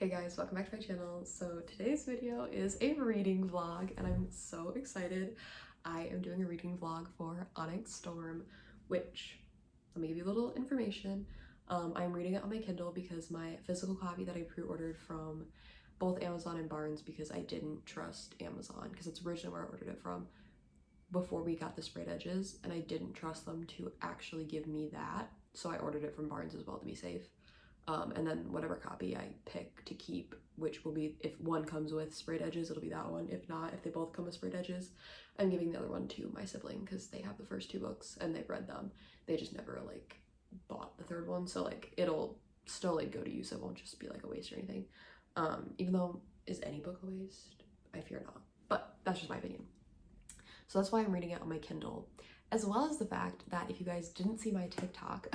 Hey guys, welcome back to my channel. So today's video is a reading vlog and I'm so excited. I am doing a reading vlog for Onyx Storm, which, let me give you a little information. I'm reading it on my Kindle because my physical copy that I pre-ordered from both Amazon and Barnes, because I didn't trust Amazon because it's originally where I ordered it from before we got the sprayed edges, and I didn't trust them to actually give me that. So I ordered it from Barnes as well to be safe. And then whatever copy I pick to keep, which will be, if one comes with sprayed edges, it'll be that one. If not, if they both come with sprayed edges, I'm giving the other one to my sibling because they have the first two books and they've read them. They just never like bought the third one, so like it'll still like go to use. It won't just be like a waste or anything. Even though, is any book a waste? I fear not, but that's just my opinion. So that's why I'm reading it on my Kindle, as well as the fact that if you guys didn't see my TikTok,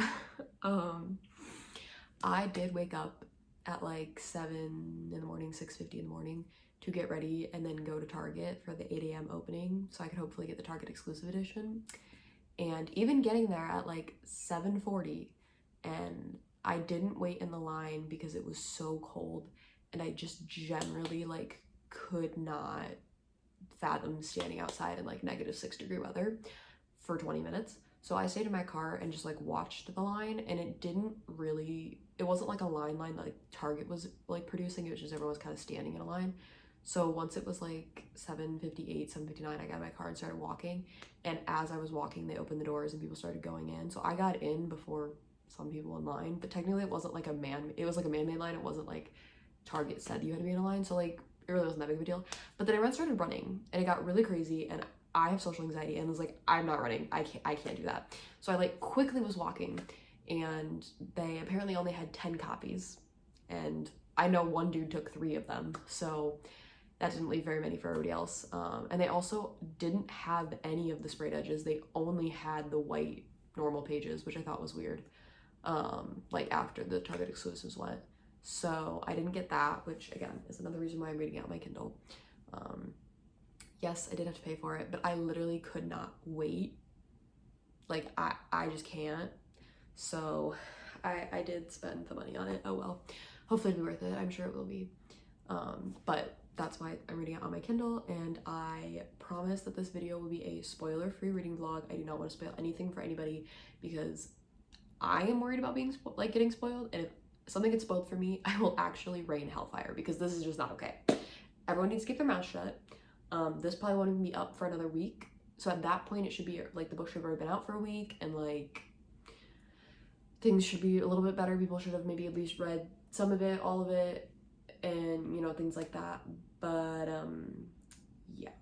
I did wake up at like 7 in the morning, 6:50 in the morning to get ready and then go to Target for the 8 a.m. opening so I could hopefully get the Target exclusive edition. And even getting there at like 7:40, and I didn't wait in the line because it was so cold and I just generally like could not fathom standing outside in like -6-degree weather for 20 minutes. So I stayed in my car and just like watched the line, and it wasn't like a line that like Target was like producing. It was just everyone was kind of standing in a line. So once it was like 7:58, 7:59, I got in my car and started walking. And as I was walking, they opened the doors and people started going in. So I got in before some people in line, but technically it wasn't like it was like a man-made line. It wasn't like Target said you had to be in a line. So like it really wasn't that big of a deal. But then everyone started running and it got really crazy, and I have social anxiety and was like, I'm not running. I can't do that. So I like quickly was walking, and they apparently only had 10 copies. And I know one dude took 3 of them. So that didn't leave very many for everybody else. And they also didn't have any of the sprayed edges. They only had the white normal pages, which I thought was weird. Like after the Target exclusives went. So I didn't get that, which again is another reason why I'm reading it on my Kindle. Yes, I did have to pay for it, but I literally could not wait. Like I just can't. So I did spend the money on it. Oh well, hopefully it'll be worth it. I'm sure it will be. But that's why I'm reading it on my Kindle, and I promise that this video will be a spoiler-free reading vlog. I do not want to spoil anything for anybody because I am worried about being getting spoiled, and if something gets spoiled for me, I will actually rain hellfire because this is just not okay. Everyone needs to keep their mouth shut. This probably won't even be up for another week. So at that point, it should be like the book should have already been out for a week, and like things should be a little bit better. People should have maybe at least read some of it, all of it, and you know, things like that. But yeah,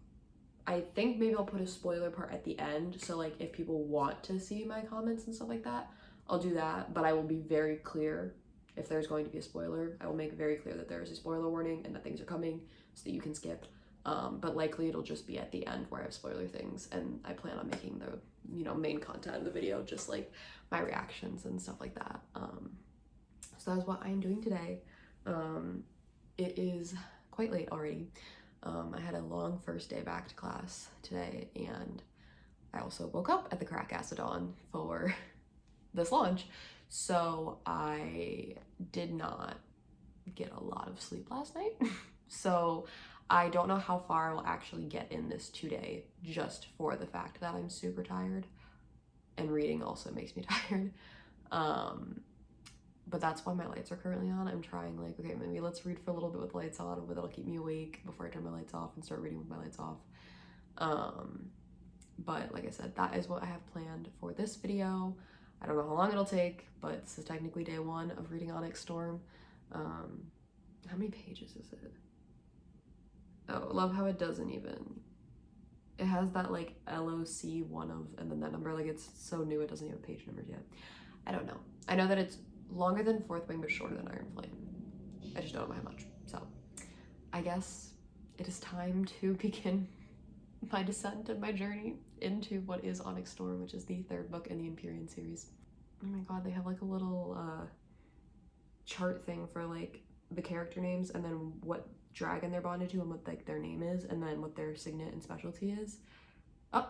I think maybe I'll put a spoiler part at the end. So like if people want to see my comments and stuff like that, I'll do that. But I will be very clear if there's going to be a spoiler. I will make it very clear that there is a spoiler warning and that things are coming so that you can skip. But likely it'll just be at the end where I have spoiler things, and I plan on making the, you know, main content of the video just like my reactions and stuff like that. So that's what I'm doing today. It is quite late already. I had a long first day back to class today, and I also woke up at the crack ass of dawn for this launch. So I did not get a lot of sleep last night. So I don't know how far I will actually get in this today, just for the fact that I'm super tired, and reading also makes me tired. But that's why my lights are currently on. I'm trying like, okay, maybe let's read for a little bit with the lights on, but that'll keep me awake before I turn my lights off and start reading with my lights off. But like I said, that is what I have planned for this video. I don't know how long it'll take, but this is technically day 1 of reading Onyx Storm. How many pages is it? Oh, I love how it doesn't even, it has that like LOC 1 of, and then that number, like it's so new it doesn't even have page numbers yet. I don't know. I know that it's longer than Fourth Wing but shorter than Iron Flame. I just don't know how much. So I guess it is time to begin my descent and my journey into what is Onyx Storm, which is the 3rd book in the Empyrean series. Oh my god, they have like a little chart thing for like the character names, and then what dragon they're bonded to and what like their name is, and then what their signet and specialty is. Oh,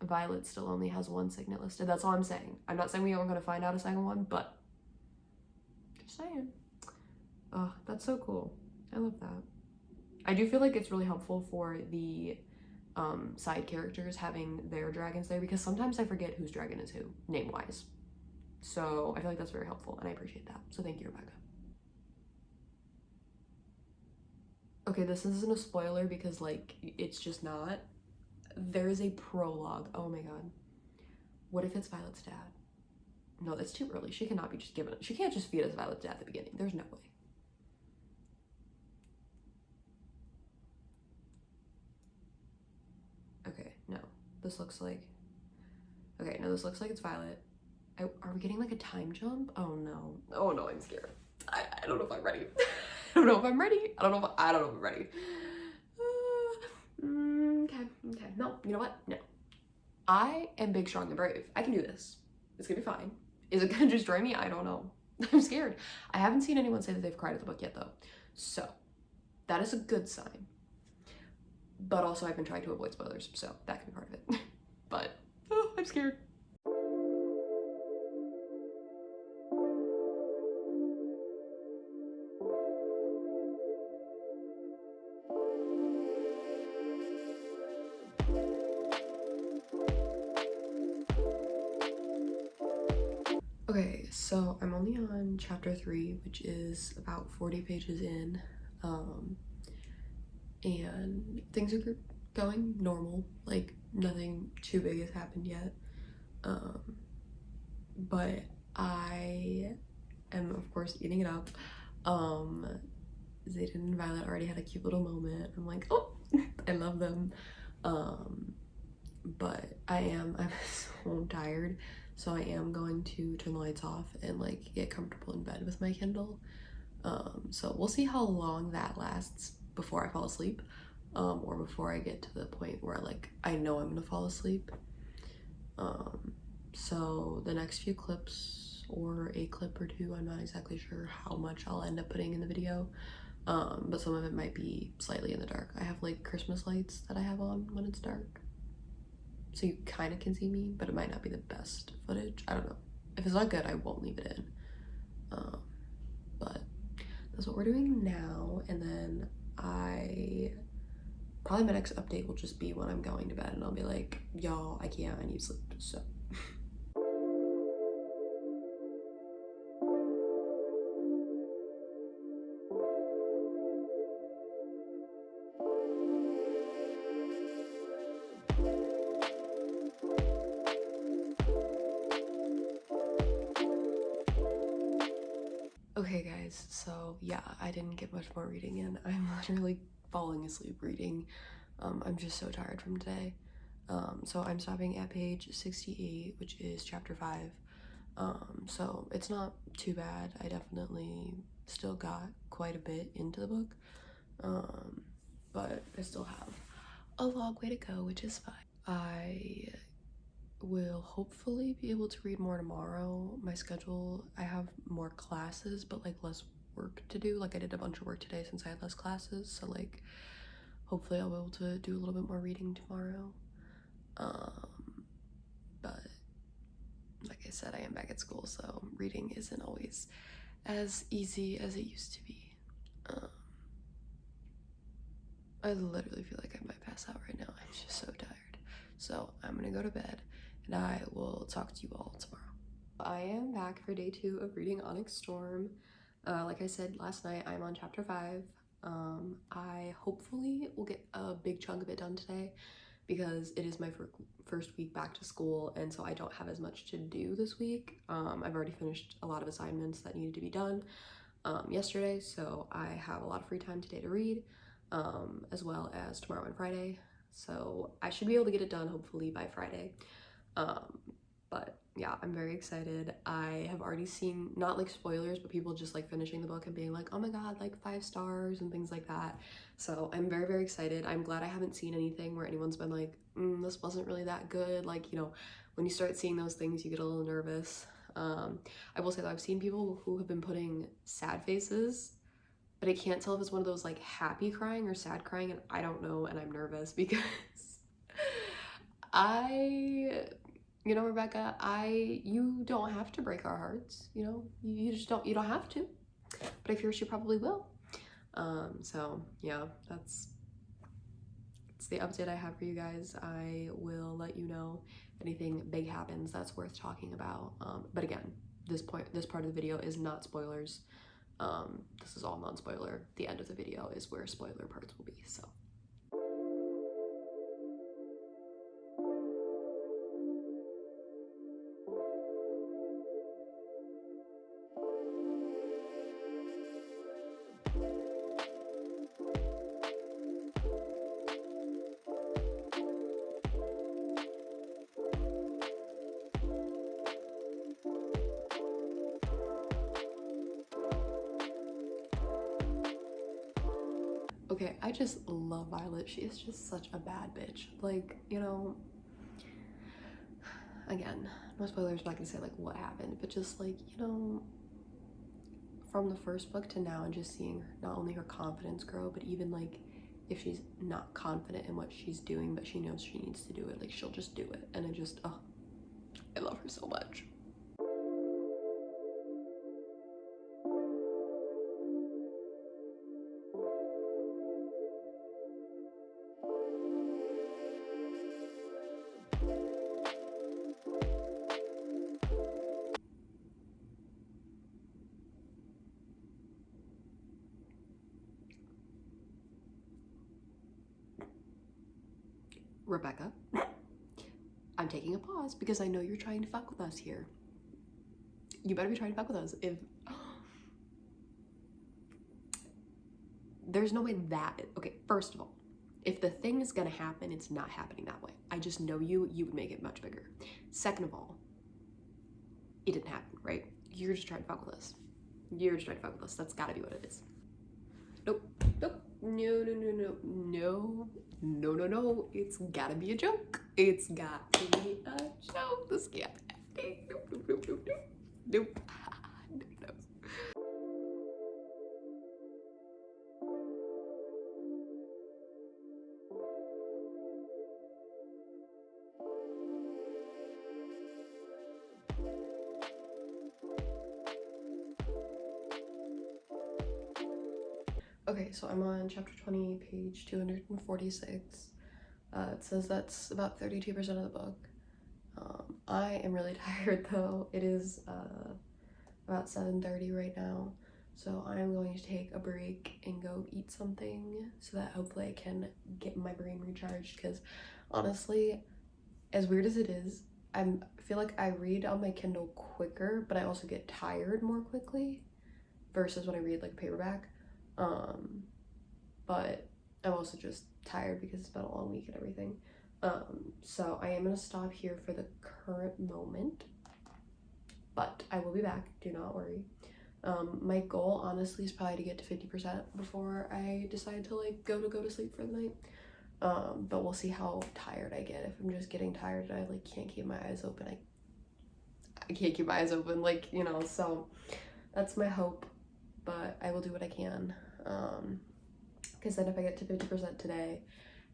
Violet still only has 1 signet listed. That's all I'm saying. I'm not saying we aren't going to find out a second one, but just saying. That's so cool. I love that. I do feel like it's really helpful for the side characters having their dragons there, because sometimes I forget whose dragon is who, name-wise. So I feel like that's very helpful, and I appreciate that. So thank you, Rebecca. Okay, this isn't a spoiler because, like, it's just not. There is a prologue. Oh my god. What if it's Violet's dad? No, that's too early. She cannot be just given it. She can't just feed us Violet's dad at the beginning. There's no way. Okay, no. This looks like... Okay, no, this looks like it's Violet. Are we getting like a time jump? Oh no. Oh no, I'm scared. I don't know if I'm ready. I don't know if I'm ready. I don't know if I'm ready. Okay. No, you know what? No. I am big, strong, and brave. I can do this. It's gonna be fine. Is it gonna destroy me? I don't know. I'm scared. I haven't seen anyone say that they've cried at the book yet though. So that is a good sign. But also I've been trying to avoid spoilers, so that could be part of it. But I'm scared. Okay, so I'm only on chapter 3, which is about 40 pages in, and things are going normal, like nothing too big has happened yet, but I am of course eating it up. Zayden and Violet already had a cute little moment. I'm like, oh, I love them, but I'm so tired. So I am going to turn the lights off and like get comfortable in bed with my Kindle. So we'll see how long that lasts before I fall asleep, or before I get to the point where like I know I'm gonna fall asleep. So the next few clips, or a clip or two, I'm not exactly sure how much I'll end up putting in the video, but some of it might be slightly in the dark. I have like Christmas lights that I have on when it's dark, so you kind of can see me, but it might not be the best footage. I don't know. If it's not good, I won't leave it in. But that's what we're doing now, and then probably my next update will just be when I'm going to bed, and I'll be like, y'all, I can't, I need sleep, so. Okay guys, so yeah, I didn't get much more reading in. I'm literally falling asleep reading. I'm just so tired from today. So I'm stopping at page 68, which is chapter 5. So it's not too bad. I definitely still got quite a bit into the book, but I still have a long way to go, which is fine. I will hopefully be able to read more tomorrow. My schedule, I have more classes but like less work to do. Like I did a bunch of work today since I had less classes, so like hopefully I'll be able to do a little bit more reading tomorrow. But like I said, I am back at school, so reading isn't always as easy as it used to be. I literally feel like I might pass out right now. I'm just so tired. So I'm gonna go to bed, and I will talk to you all tomorrow. I am back for day 2 of reading Onyx Storm. Like I said last night, I'm on chapter 5. I hopefully will get a big chunk of it done today, because it is my first week back to school, and so I don't have as much to do this week. I've already finished a lot of assignments that needed to be done yesterday, so I have a lot of free time today to read, as well as tomorrow and Friday. So I should be able to get it done hopefully by Friday. But yeah, I'm very excited. I have already seen, not like spoilers, but people just like finishing the book and being like, oh my god, like 5 stars and things like that. So I'm very, very excited. I'm glad I haven't seen anything where anyone's been like, this wasn't really that good. Like, you know, when you start seeing those things, you get a little nervous. I will say that I've seen people who have been putting sad faces, but I can't tell if it's one of those like happy crying or sad crying, and I don't know, and I'm nervous because you know, Rebecca, you don't have to break our hearts, you know, you don't have to, but I fear she probably will. So yeah, that's the update I have for you guys. I will let you know if anything big happens that's worth talking about. But again, this part of the video is not spoilers. This is all non-spoiler. The end of the video is where spoiler parts will be, so. Okay, I just love Violet. She is just such a bad bitch. Like, you know, again, no spoilers, I'm not gonna say like what happened, but just like, you know, from the first book to now and just seeing her, not only her confidence grow, but even like if she's not confident in what she's doing, but she knows she needs to do it, like she'll just do it. And I just, oh, I love her so much. Rebecca, I'm taking a pause because I know you're trying to fuck with us here. You better be trying to fuck with us. If there's no way that, okay, first of all, if the thing is gonna happen, it's not happening that way. I just know you would make it much bigger. Second of all, it didn't happen, right? You're just trying to fuck with us. You're just trying to fuck with us. That's gotta be what it is. Nope, nope, no, no, no, no, no, no, no, no. It's gotta be a joke. It's got to be a joke. This can't happen. Nope, nope, nope, nope, nope. Nope. No. Okay, so I'm on chapter 20, page 246. It says that's about 32% of the book. I am really tired though. It is about 7:30 right now, so I'm going to take a break and go eat something so that hopefully I can get my brain recharged, because honestly, as weird as it is, I feel like I read on my Kindle quicker, but I also get tired more quickly versus when I read like a paperback. But I'm also just tired because it's been a long week and everything. So I am gonna stop here for the current moment, but I will be back, do not worry. My goal honestly is probably to get to 50% before I decide to like go to sleep for the night. But we'll see how tired I get. If I'm just getting tired and I like can't keep my eyes open, I can't keep my eyes open, like, you know, so that's my hope, but I will do what I can. Because then if I get to 50% today,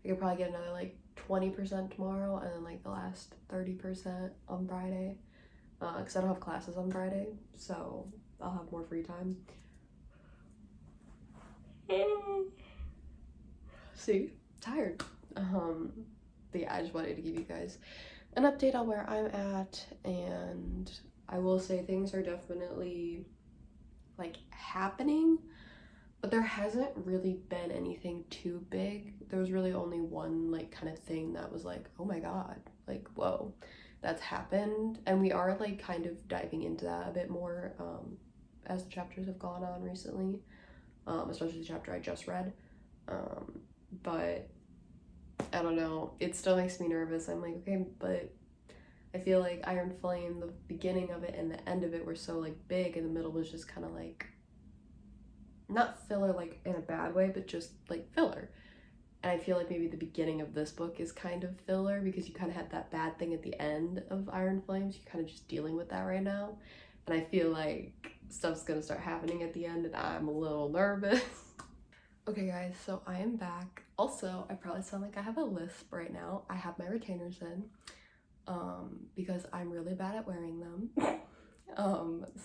I could probably get another like 20% tomorrow, and then like the last 30% on Friday, because I don't have classes on Friday, so I'll have more free time. See, tired. But yeah, I just wanted to give you guys an update on where I'm at, and I will say things are definitely like happening, but there hasn't really been anything too big. There was really only one like kind of thing that was like, oh my god, like whoa, that's happened. And we are like kind of diving into that a bit more as the chapters have gone on recently, especially the chapter I just read. But I don't know, it still makes me nervous. I'm like, okay, but I feel like Iron Flame, the beginning of it and the end of it were so like big, and the middle was just kind of like, not filler like in a bad way, but just like filler. And I feel like maybe the beginning of this book is kind of filler because you kind of had that bad thing at the end of Iron Flames. You're kind of just dealing with that right now. And I feel like stuff's gonna start happening at the end and I'm a little nervous. Okay guys, so I am back. Also, I probably sound like I have a lisp right now. I have my retainers in because I'm really bad at wearing them.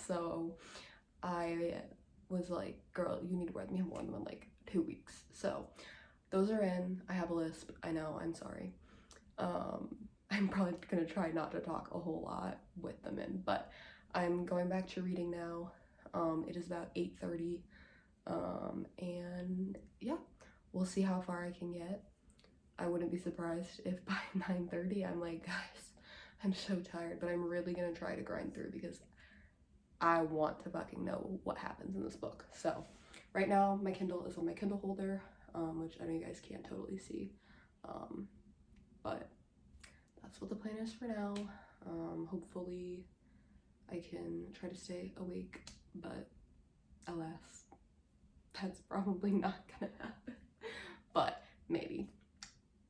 So I was like, girl, you need to wear them. You haven't worn them in like 2 weeks. So those are in. I have a lisp. I know, I'm sorry. I'm probably gonna try not to talk a whole lot with them in, but I'm going back to reading now. It is about 8:30, and yeah, we'll see how far I can get. I wouldn't be surprised if by 9:30 I'm like, guys, I'm so tired, but I'm really gonna try to grind through because I want to fucking know what happens in this book. So right now my Kindle is on my Kindle holder, which I know you guys can't totally see, but that's what the plan is for now. Hopefully I can try to stay awake, but alas, that's probably not gonna happen, but maybe.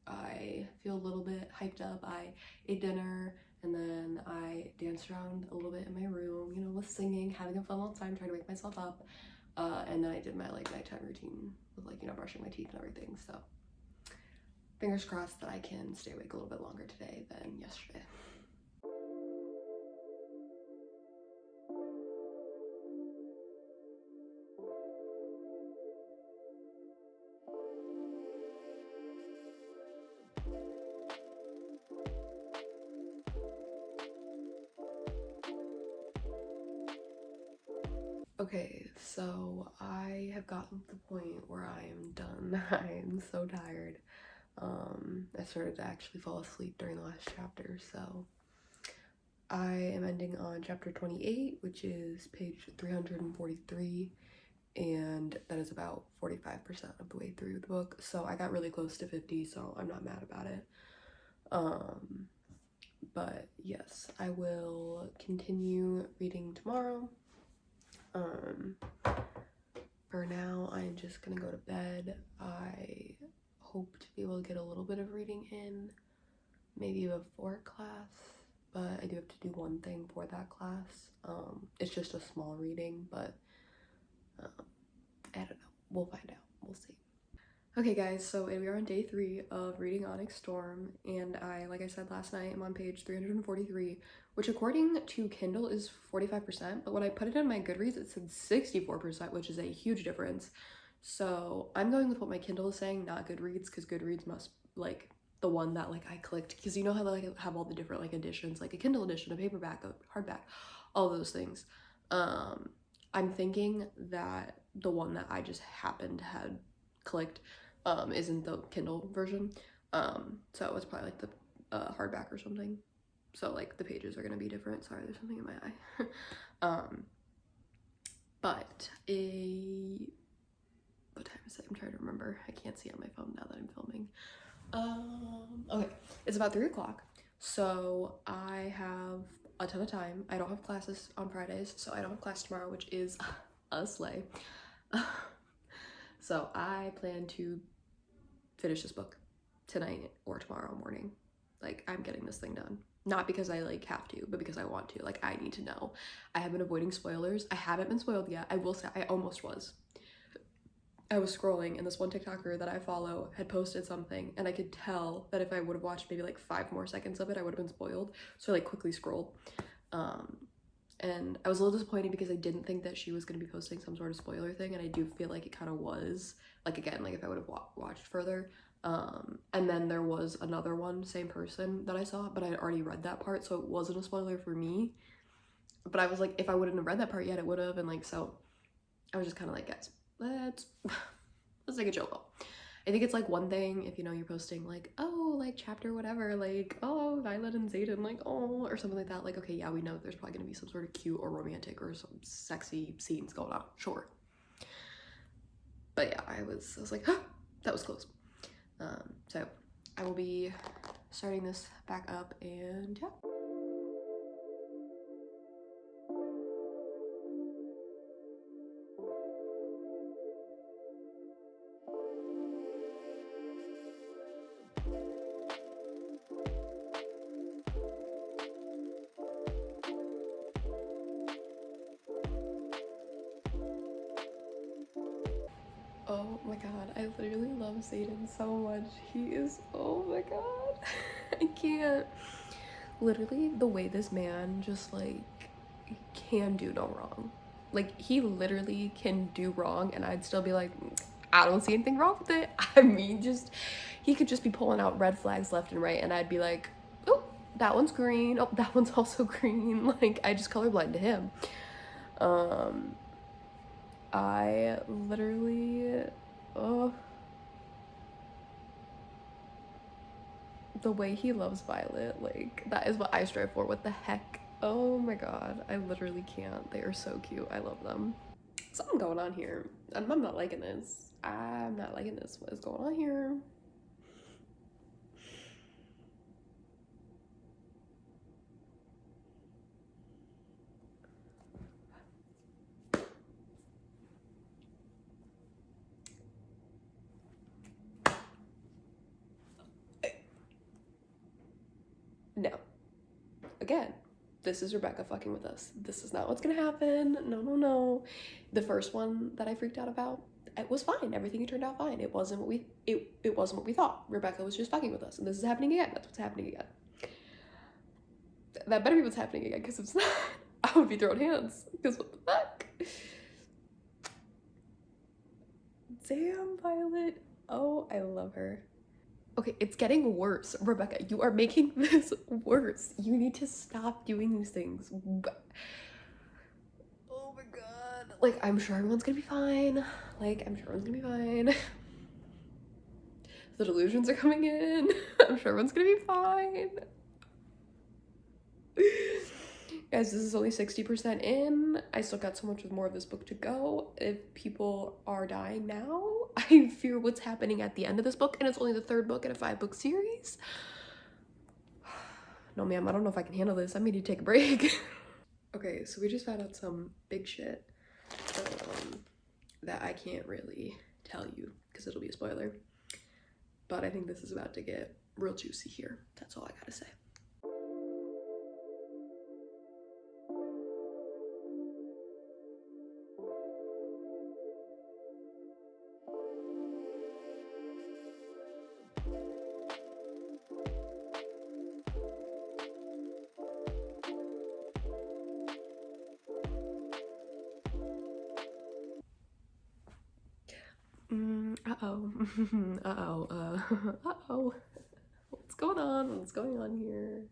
I feel a little bit hyped up. I ate dinner and then I danced around a little bit in my room, you know, with singing, having a fun little time, trying to wake myself up, and then I did my like nighttime routine with like, you know, brushing my teeth and everything. So fingers crossed that I can stay awake a little bit longer today than yesterday. Okay, so I have gotten to the point where I am done. I am so tired. I started to actually fall asleep during the last chapter, so I am ending on chapter 28, which is page 343, and that is about 45% of the way through the book. So I got really close to 50, so I'm not mad about it. But yes, I will continue reading tomorrow. For now, I'm just gonna go to bed. I hope to be able to get a little bit of reading in, maybe before class, but I do have to do one thing for that class. It's just a small reading, but I don't know. We'll find out. We'll see. Okay guys, so we are on day 3 of reading Onyx Storm, and like I said last night, I'm on page 343, which according to Kindle is 45%, but when I put it in my Goodreads, it said 64%, which is a huge difference. So I'm going with what my Kindle is saying, not Goodreads, because Goodreads must, like, the one that, like, I clicked, because you know how they like, have all the different, like, editions, like a Kindle edition, a paperback, a hardback, all those things. I'm thinking that the one that I just happened to had clicked isn't the Kindle version, so it's probably like the hardback or something, so like the pages are gonna be different. Sorry, there's something in my eye. But what time is it? I'm trying to remember. I can't see on my phone now that I'm filming. Okay, it's about 3 o'clock, so I have a ton of time. I don't have classes on Fridays, so I don't have class tomorrow, which is a slay. So I plan to finish this book tonight or tomorrow morning. Like, I'm getting this thing done. Not because I like have to, but because I want to. Like, I need to know. I have been avoiding spoilers. I haven't been spoiled yet. I will say I almost was. I was scrolling and this one TikToker that I follow had posted something, and I could tell that if I would have watched maybe like 5 more seconds of it, I would have been spoiled. So I like quickly scrolled. And I was a little disappointed because I didn't think that she was going to be posting some sort of spoiler thing, and I do feel like it kind of was. Like, again, like if I would have watched further. And then there was another one, same person that I saw, but I had already read that part, so it wasn't a spoiler for me. But I was like, if I wouldn't have read that part yet, it would have, and like, so I was just kind of like, guys, let's take a chill pill. I think it's like one thing if, you know, you're posting like, oh, like chapter whatever, like, oh, Violet and Xaden, like, oh, or something like that. Like, okay, yeah, we know there's probably gonna be some sort of cute or romantic or some sexy scenes going on, sure. But yeah, I was like, ah, that was close. So I will be starting this back up, and yeah. Oh my god, I literally love Xaden so much. He is, oh my god. I can't. Literally, the way this man just like can do no wrong. Like, he literally can do wrong and I'd still be like, I don't see anything wrong with it. I mean, just, he could just be pulling out red flags left and right and I'd be like, oh, that one's green. Oh, that one's also green. Like, I just colorblind to him. I literally, the way he loves Violet, like, that is what I strive for. What the heck? Oh my god, I literally can't. They are so cute. I love them. Something going on here. I'm not liking this. I'm not liking this. What is going on here? No. Again, this is Rebecca fucking with us. This is not what's gonna happen. No, no, no. The first one that I freaked out about, it was fine. Everything turned out fine. It wasn't what we it wasn't what we thought. Rebecca was just fucking with us, and this is happening again. That's what's happening again. That better be what's happening again, because if it's not, I would be throwing hands. Because what the fuck? Damn, Violet. Oh, I love her. Okay, it's getting worse. Rebecca, you are making this worse. You need to stop doing these things. Oh my god. Like, I'm sure everyone's gonna be fine. Like, I'm sure everyone's gonna be fine. The delusions are coming in. I'm sure everyone's gonna be fine. Guys, this is only 60% in. I still got so much more of this book to go. If people are dying now, I fear what's happening at the end of this book, and it's only the 3rd book in a 5-book series. No, ma'am, I don't know if I can handle this. I need to take a break. Okay, so we just found out some big shit that I can't really tell you because it'll be a spoiler. But I think this is about to get real juicy here. That's all I gotta say. Uh-oh. What's going on? What's going on here?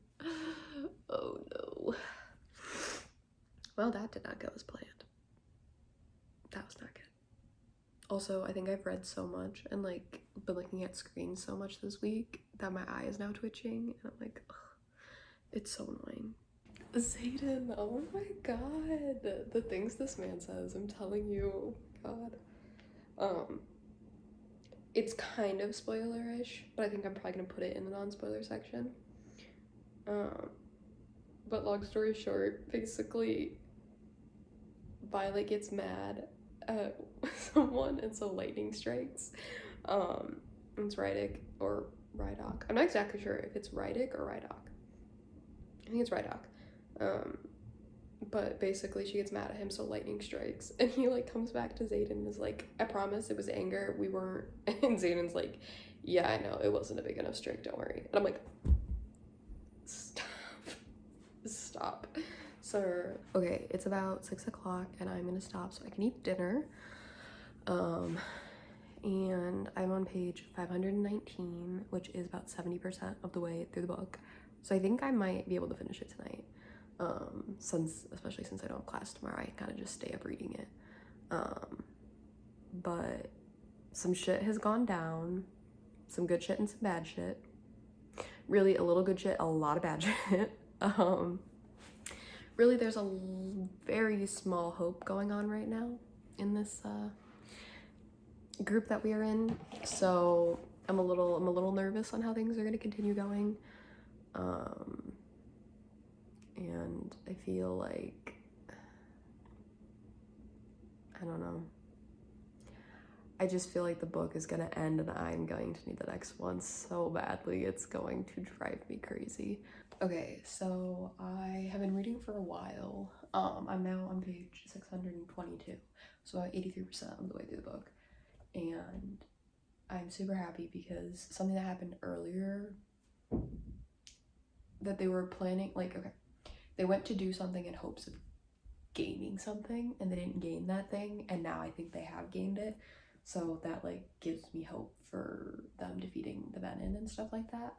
Oh no. Well, that did not go as planned. That was not good. Also, I think I've read so much and like been looking at screens so much this week that my eye is now twitching and I'm like, ugh, it's so annoying. Zayden, oh my god. The things this man says, I'm telling you, god. It's kind of spoilerish, but I think I'm probably gonna put it in the non-spoiler section. But long story short, basically Violet gets mad at someone and so lightning strikes. It's Rydick or Rydok. I'm not exactly sure if it's Rydick or Rydok. I think it's Rydok. But basically she gets mad at him, so lightning strikes, and he like comes back to Zayden and is like, I promise it was anger, we weren't. And Zayden's like, yeah, I know, it wasn't a big enough strike, don't worry. And I'm like, stop, sir. Okay, it's about 6 o'clock and I'm gonna stop so I can eat dinner. And I'm on page 519, which is about 70% of the way through the book, so I think I might be able to finish it tonight. Especially since I don't have class tomorrow, I kind of just stay up reading it. But some shit has gone down, some good shit and some bad shit. Really, a little good shit, a lot of bad shit. Really, there's a very small hope going on right now in this group that we are in. So I'm a little nervous on how things are going to continue going. And I feel like, I don't know, I just feel like the book is gonna end and I'm going to need the next one so badly. It's going to drive me crazy. Okay, so I have been reading for a while. I'm now on page 622, so about 83% of the way through the book. And I'm super happy because something that happened earlier that they were planning, like, okay, they went to do something in hopes of gaining something and they didn't gain that thing, and now I think they have gained it. So that like gives me hope for them defeating the Venom and stuff like that.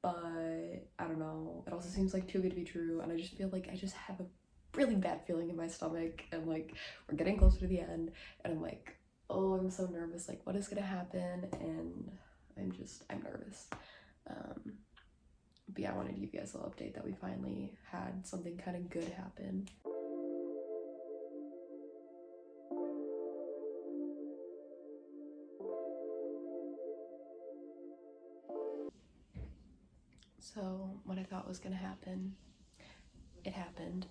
But I don't know, it also seems like too good to be true, and I just feel like I just have a really bad feeling in my stomach, and like we're getting closer to the end and I'm like, oh, I'm so nervous, like what is gonna happen, and I'm nervous. But yeah, I wanted to give you guys a little update that we finally had something kind of good happen. So what I thought was gonna happen, it happened.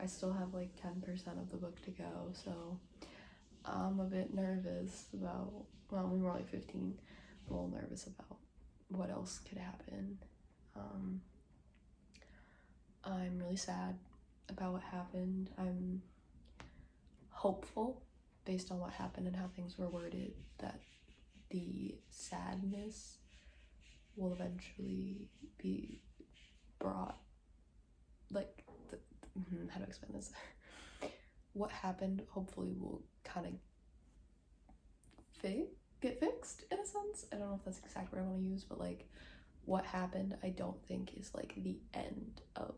I still have like 10% of the book to go, so I'm a bit nervous about, well, we were only 15, a little nervous about what else could happen. I'm really sad about what happened. I'm hopeful, based on what happened and how things were worded, that the sadness will eventually be brought, like, how to explain this? What happened hopefully will kind of get fixed in a sense. I don't know if that's exactly what I want to use, but like what happened I don't think is like the end of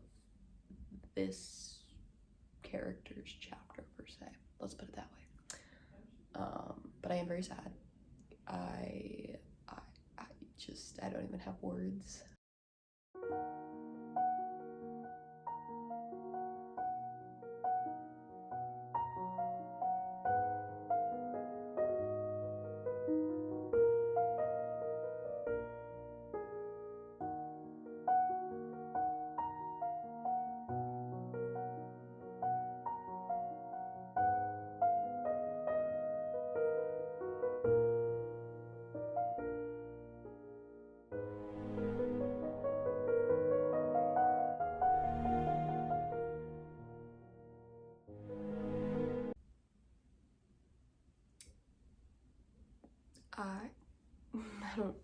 this character's chapter per se. Let's put it that way. But I am very sad. I don't even have words.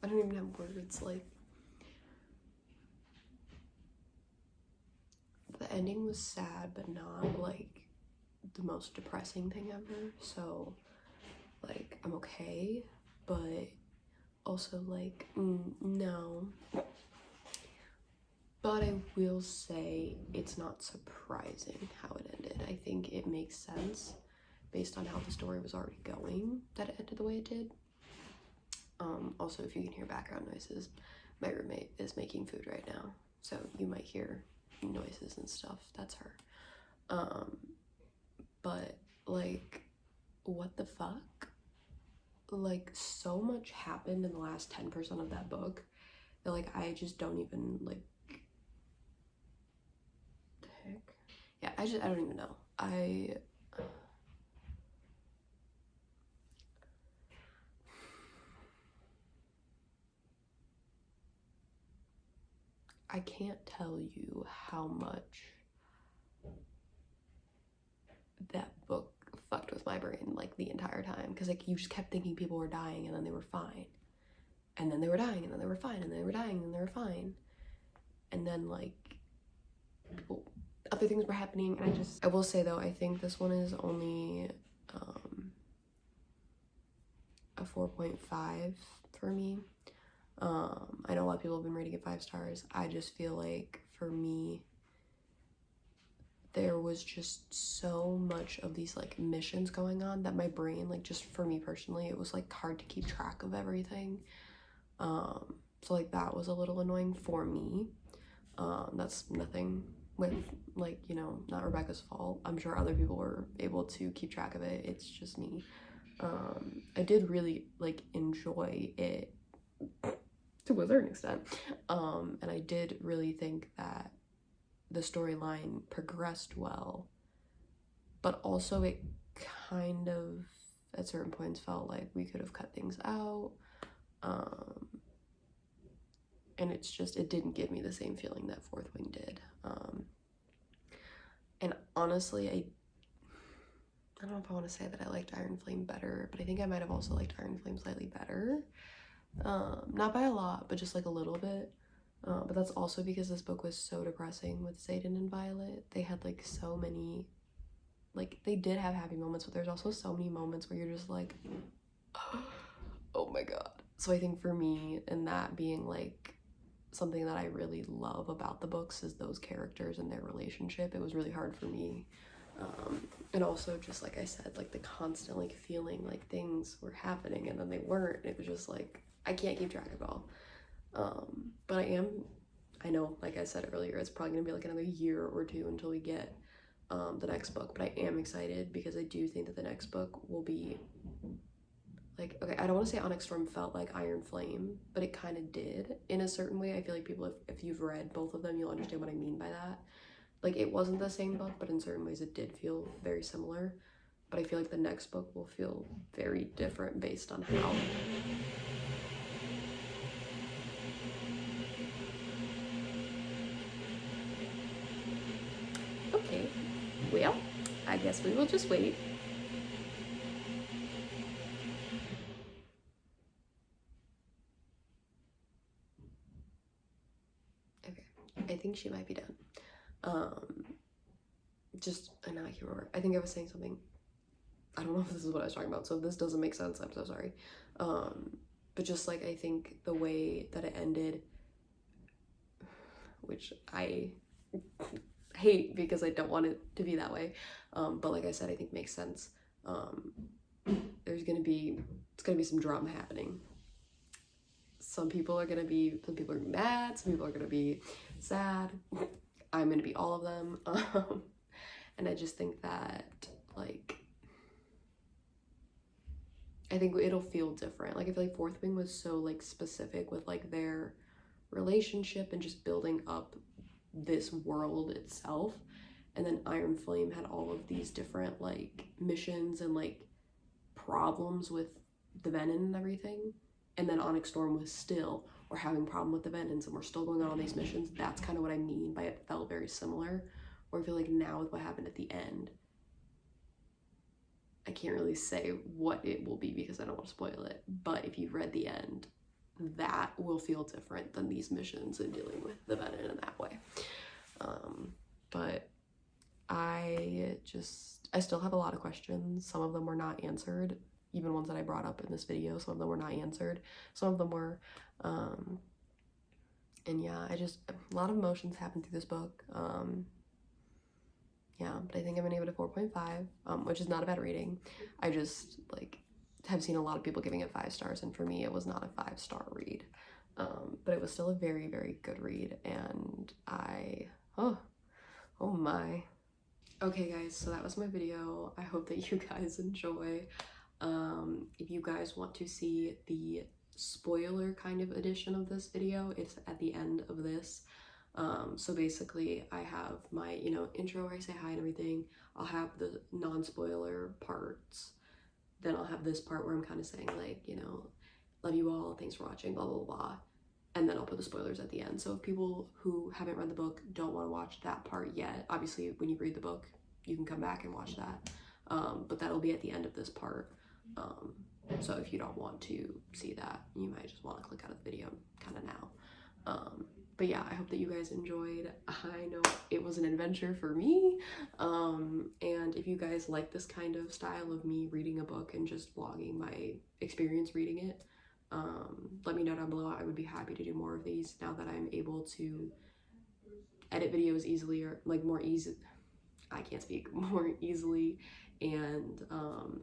I don't even have words. Like, the ending was sad, but not like the most depressing thing ever. So like I'm okay, but also like no. But I will say it's not surprising how it ended. I think it makes sense based on how the story was already going that it ended the way it did. Also, if you can hear background noises, my roommate is making food right now, so you might hear noises and stuff. That's her. But like, what the fuck? Like, so much happened in the last 10% of that book that like I just don't even like. The heck? Yeah, I don't even know. I can't tell you how much that book fucked with my brain like the entire time, because like you just kept thinking people were dying and then they were fine, and then they were dying and then they were fine, and then they were dying and then they were fine, and then like other things were happening, and I will say though, I think this one is only a 4.5 for me. I know a lot of people have been rating it 5 stars. I just feel like for me there was just so much of these like missions going on that my brain, like just for me personally, it was like hard to keep track of everything. So like that was a little annoying for me. That's nothing with like, you know, not Rebecca's fault. I'm sure other people were able to keep track of it. It's just me. I did really like enjoy it to a certain extent. And I did really think that the storyline progressed well, but also it kind of at certain points felt like we could have cut things out. And it's just, it didn't give me the same feeling that Fourth Wing did. And honestly, I don't know if I want to say that I liked Iron Flame better, but I think I might have also liked Iron Flame slightly better. Not by a lot, but just like a little bit. But that's also because this book was so depressing with Xaden and Violet. They had like so many, like they did have happy moments, but there's also so many moments where you're just like, oh my god. So I think for me, and that being like something that I really love about the books is those characters and their relationship. It was really hard for me. And also just like I said, like the constant like feeling like things were happening and then they weren't. It was just like, I can't keep track of it all. But I know, like I said earlier, it's probably gonna be like another year or two until we get the next book, but I am excited because I do think that the next book will be like, okay, I don't want to say Onyx Storm felt like Iron Flame, but it kind of did in a certain way. I feel like people, if you've read both of them, you'll understand what I mean by that. Like, it wasn't the same book, but in certain ways it did feel very similar. But I feel like the next book will feel very different based on how. Okay, well, I guess we will just wait. Okay, I think she might be done. Just, and now I can't remember. I think I was saying something. I don't know if this is what I was talking about, so if this doesn't make sense, I'm so sorry. But just like, I think the way that it ended, which I hate because I don't want it to be that way, but like I said, I think makes sense. It's gonna be some drama happening. Some people are gonna be mad, some people are gonna be sad. I'm gonna be all of them. And I just think that, like, I think it'll feel different. Like, I feel like Fourth Wing was so, like, specific with, like, their relationship and just building up this world itself. And then Iron Flame had all of these different, like, missions and, like, problems with the Venom and everything. And then Onyx Storm was still, we're having problem with the Venoms and we're still going on all these missions. That's kind of what I mean by it felt very similar. Or I feel like now with what happened at the end, I can't really say what it will be because I don't want to spoil it. But if you've read the end, that will feel different than these missions and dealing with the Venom in that way. But I still have a lot of questions. Some of them were not answered. Even ones that I brought up in this video, some of them were not answered. Some of them were. And yeah, a lot of emotions happened through this book. Yeah, but I think I'm gonna give it a 4.5, which is not a bad rating. I just, like, have seen a lot of people giving it 5 stars, and for me, it was not a 5-star read. But it was still a very, very good read, and oh my. Okay, guys, so that was my video. I hope that you guys enjoy. If you guys want to see the spoiler kind of edition of this video, it's at the end of this. So basically I have my, intro where I say hi and everything. I'll have the non-spoiler parts. Then I'll have this part where I'm kind of saying, like, love you all, thanks for watching, blah, blah, blah. And then I'll put the spoilers at the end. So if people who haven't read the book don't want to watch that part yet, obviously when you read the book, you can come back and watch that. But that'll be at the end of this part. So if you don't want to see that, you might just want to click out of the video kind of now. But yeah, I hope that you guys enjoyed. I know it was an adventure for me. And if you guys like this kind of style of me reading a book and just vlogging my experience reading it, let me know down below. I would be happy to do more of these now that I'm able to edit videos easily, or like more easily, and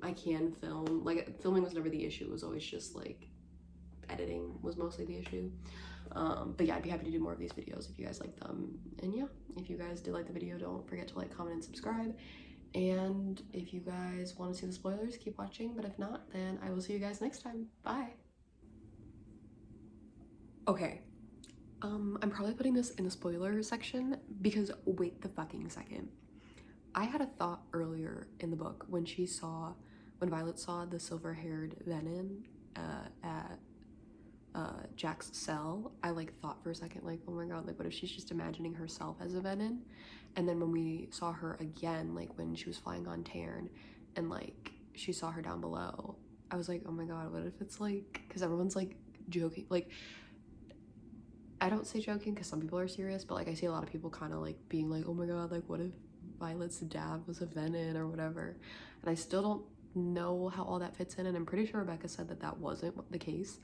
I can film. Like, filming was never the issue. It was always just like editing was mostly the issue. But yeah, I'd be happy to do more of these videos if you guys like them. And yeah, if you guys did like the video, don't forget to like, comment, and subscribe. And if you guys want to see the spoilers, keep watching. But if not, then I will see you guys next time. Bye. Okay. I'm probably putting this in the spoiler section because wait the fucking second. I had a thought earlier in the book when Violet saw the silver-haired Venom at Jack's cell. I like thought for a second, like, oh my god, like, what if she's just imagining herself as a Venom? And then when we saw her again, like when she was flying on Tarn and like she saw her down below, I was like, oh my god, what if it's like, because everyone's like joking, like I don't say joking because some people are serious, but like I see a lot of people kind of like being like, oh my god, like what if Violet's dad was a Venom or whatever, and I still don't know how all that fits in, and I'm pretty sure Rebecca said that that wasn't the case,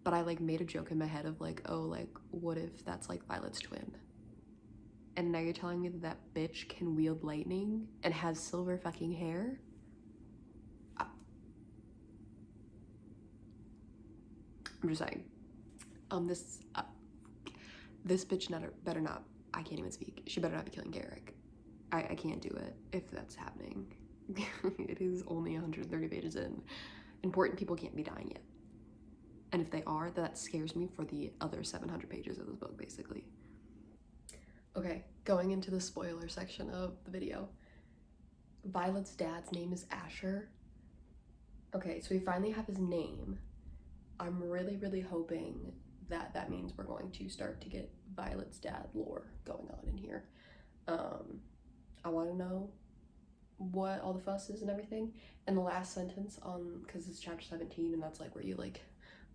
but I like made a joke in my head of like, oh, like what if that's like Violet's twin, and now you're telling me that that bitch can wield lightning and has silver fucking hair? I'm just saying, this bitch better not, I can't even speak, she better not be killing Garrick. I can't do it if that's happening. It is only 130 pages in. Important people can't be dying yet. And if they are, that scares me for the other 700 pages of this book, basically. Okay, going into the spoiler section of the video. Violet's dad's name is Asher. Okay, so we finally have his name. I'm really, really hoping that that means we're going to start to get Violet's dad lore going on in here. I want to know what all the fuss is and everything. And the last sentence on, because it's chapter 17 and that's like where you like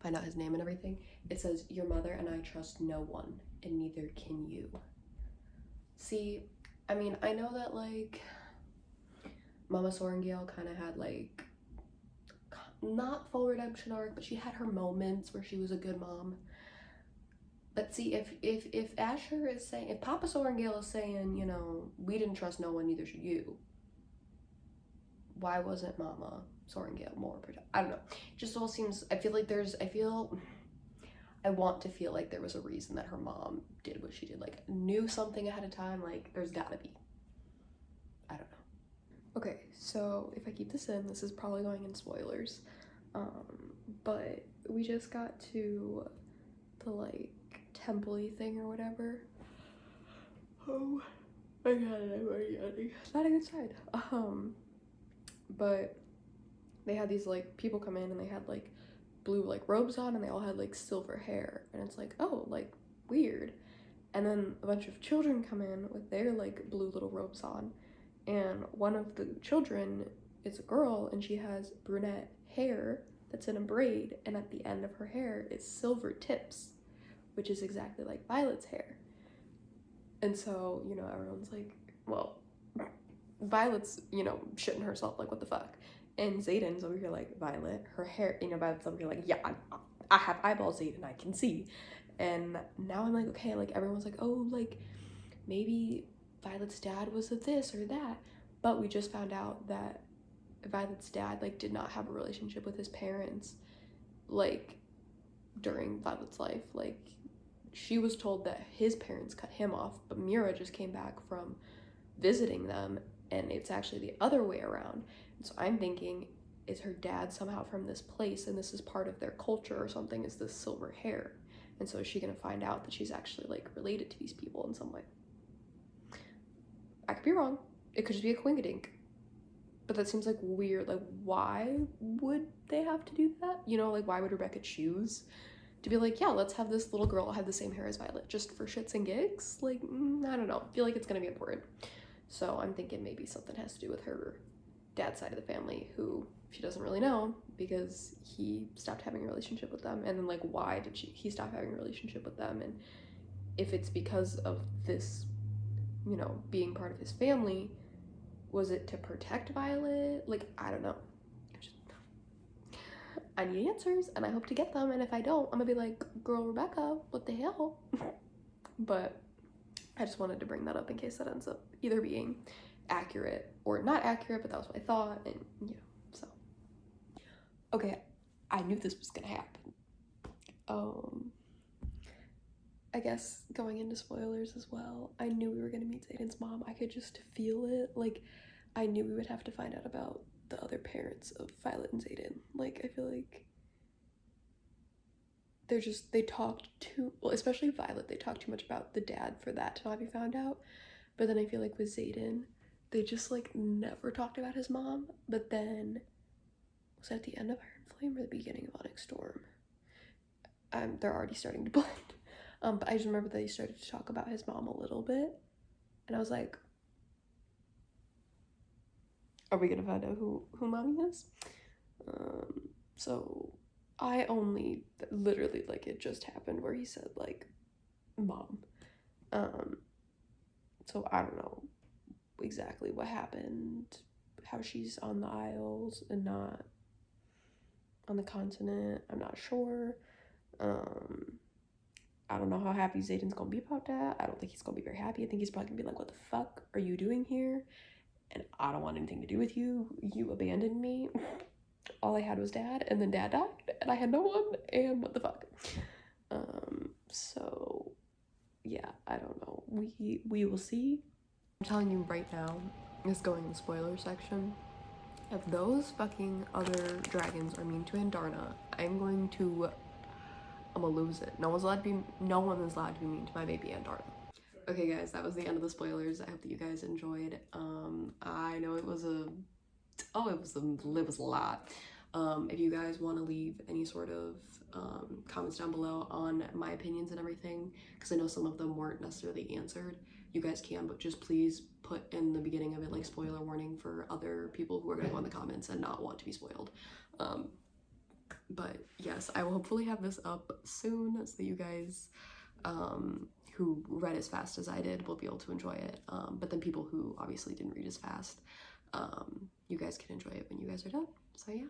find out his name and everything, it says, your mother and I trust no one and neither can you. See, I mean, I know that like Mama Sorrengail kind of had like not full redemption arc, but she had her moments where she was a good mom. But see, if Asher is saying, if Papa Sorrengail is saying, you know, we didn't trust no one, neither should you, why wasn't Mama Sorrengail more protected? I don't know. It just all seems, I want to feel like there was a reason that her mom did what she did, like knew something ahead of time, like there's gotta be. I don't know. Okay, so if I keep this in, this is probably going in spoilers, but we just got to the like temple-y thing or whatever. Oh my god, I'm already yawning. It's not a good sign. But they had these like people come in and they had like blue like robes on and they all had like silver hair, and it's like, oh, like weird. And then a bunch of children come in with their like blue little robes on, and one of the children is a girl and she has brunette hair that's in a braid, and at the end of her hair is silver tips, which is exactly like Violet's hair. And so, you know, everyone's like, well, Violet's, you know, shitting herself, like, what the fuck? And Xaden's over here like, Violet, her hair, you know, Violet's over here like, yeah, I have eyeballs, Xaden, I can see. And now I'm like, okay, like, everyone's like, oh, like, maybe Violet's dad was a this or that. But we just found out that Violet's dad, like, did not have a relationship with his parents, like, during Violet's life. Like, she was told that his parents cut him off, but Mira just came back from visiting them, and it's actually the other way around. And so I'm thinking, is her dad somehow from this place and this is part of their culture or something, is this silver hair? And so is she gonna find out that she's actually like related to these people in some way? I could be wrong. It could just be a coinkydink. But that seems like weird. Like, why would they have to do that? You know, like, why would Rebecca choose to be like, yeah, let's have this little girl have the same hair as Violet just for shits and gigs? Like, I don't know. I feel like it's gonna be important. So I'm thinking maybe something has to do with her dad's side of the family, who she doesn't really know because he stopped having a relationship with them. And then, like, why did he stop having a relationship with them? And if it's because of this, you know, being part of his family, was it to protect Violet? Like, I don't know. I need answers and I hope to get them, and if I don't, I'm gonna be like, girl, Rebecca, what the hell? But I just wanted to bring that up in case that ends up either being accurate or not accurate, but that was what I thought, and you know, so. Okay, I knew this was gonna happen. I guess going into spoilers as well, I knew we were gonna meet Xaden's mom. I could just feel it. Like, I knew we would have to find out about the other parents of Violet and Xaden. Like, I feel like they talked too, well, especially Violet, they talked too much about the dad for that to not be found out. But then I feel like with Xaden, they just like never talked about his mom. But then, was that at the end of Iron Flame or the beginning of Onyx Storm? They're already starting to blend. But I just remember they started to talk about his mom a little bit, and I was like, are we gonna find out who mommy is? So I only literally, like, it just happened where he said like mom. So I don't know exactly what happened, how she's on the Isles and not on the continent. I'm not sure. I don't know how happy Zayden's gonna be about that. I don't think he's gonna be very happy. I think he's probably gonna be like, what the fuck are you doing here? And I don't want anything to do with you. You abandoned me. All I had was dad, and then dad died, and I had no one, and what the fuck? So yeah, I don't know. We will see. I'm telling you right now, it's going in the spoiler section. If those fucking other dragons are mean to Andarna, I'm gonna lose it. No one is allowed to be mean to my baby Andarna. Okay guys, that was the end of the spoilers. I hope that you guys enjoyed. I know it was a lot. If you guys want to leave any sort of comments down below on my opinions and everything, because I know some of them weren't necessarily answered, you guys can, but just please put in the beginning of it like spoiler warning for other people who are going to go in the comments and not want to be spoiled. But yes, I will hopefully have this up soon so that you guys who read as fast as I did will be able to enjoy it. But then people who obviously didn't read as fast, you guys can enjoy it when you guys are done. So yeah.